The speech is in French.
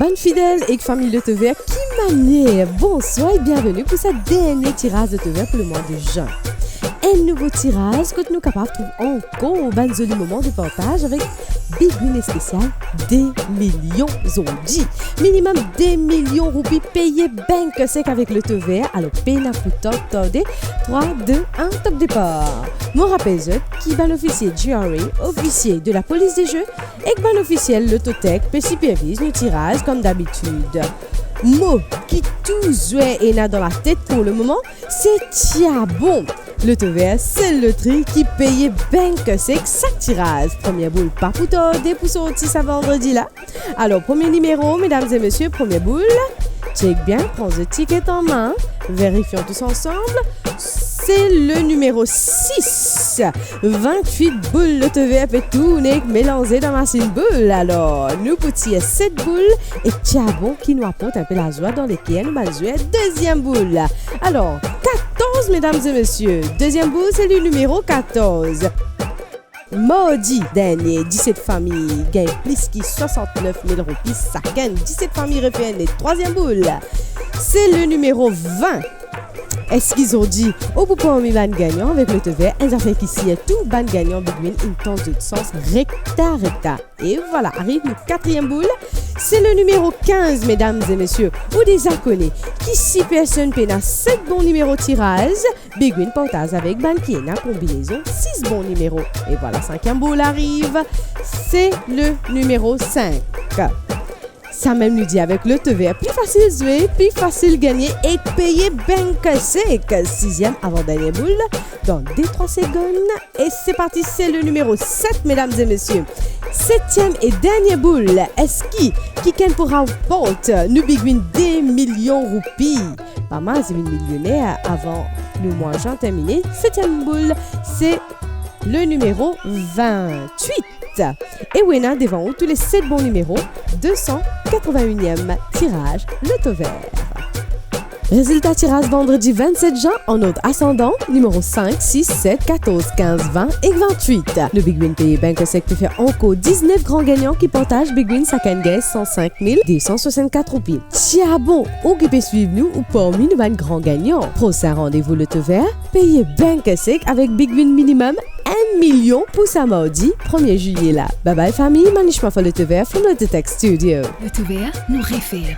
Bonne fidèle et famille de TV qui manière. Bonsoir et bienvenue pour ce dernier tirage de TV pour le mois de juin. Un nouveau tirage que nous sommes capables de trouver encore un joli moment de partage avec Big Win spécial des millions aujourd'hui. Minimum des millions roupies payés ben que c'est qu'avec le TV. Alors, peine pour t'entendre. 3, 2, 1, top départ. Mon rappel qui va l'officier Jury, officier de la police des jeux, et qui va l'officiel l'Autotech, peut supervise le tirage comme d'habitude. Mot qui toujours est là dans la tête pour le moment, c'est Tiabon. Le TV, c'est le tri qui paye ben que c'est que ça tirage. Première boule, pas pour tarder pour sortir ça vendredi là. Alors, premier numéro, mesdames et messieurs, première boule. Check bien, prends le ticket en main. Vérifions tous ensemble. C'est le numéro 6. 28 boules, le TV fait tourner, mélangé dans ma machine boule. Alors, nous poutillons 7 boules et Tiabon qui nous apporte un peu la joie dans lesquelles nous allons jouer deuxième boule. Alors, 14, mesdames et messieurs. Deuxième boule, c'est le numéro 14. Mardi dernier, 17 familles gagnent plus que 69 000 roupies chacun. 17 familles refait troisième boule. C'est le numéro 20. Est-ce qu'ils ont dit au bout pour un ban gagnant avec le TV, un affaire qui s'y est tout ban gagnant Big Win une tente de sens recta. Et voilà, arrive le quatrième boule. C'est le numéro 15, mesdames et messieurs, ou des inconnus qui 6 personnes peinent 7 bons numéros tirage. Big Win partage avec ban qui est la combinaison 6 bons numéros. Et voilà, cinquième boule arrive. C'est le numéro 5. Ça même nous dit avec le TV, plus facile jouer, plus facile gagner et payer ben que c'est. Sixième avant-dernière boule dans 2-3 secondes. Et c'est parti, c'est le numéro 7, mesdames et messieurs. Septième et dernière boule. Est-ce qui pourra porter nous Big Win des millions roupies? Pas mal, c'est une millionnaire avant nous mangeons terminé. Septième boule, c'est le numéro 28. Et Wena devant vous tous les 7 bons numéros, 281e tirage, Loto vert. Résultat tirage vendredi 27 juin en ordre ascendant, numéro 5, 6, 7, 14, 15, 20 et 28. Le Big Win payé ben que c'est que fait encore 19 grands gagnants qui partagent Big Win sa canne 105 264 roupies. Tiens bon, ou qui peut suivre nous ou parmi nous ben grands gagnants. Prochain rendez-vous Loto vert, payé ben que c'est avec Big Win minimum 1 million pour sa mardi 1er juillet là. Bye bye famille, maniche ma folle Loto vert from Autotech Studio. Loto vert nous réfère.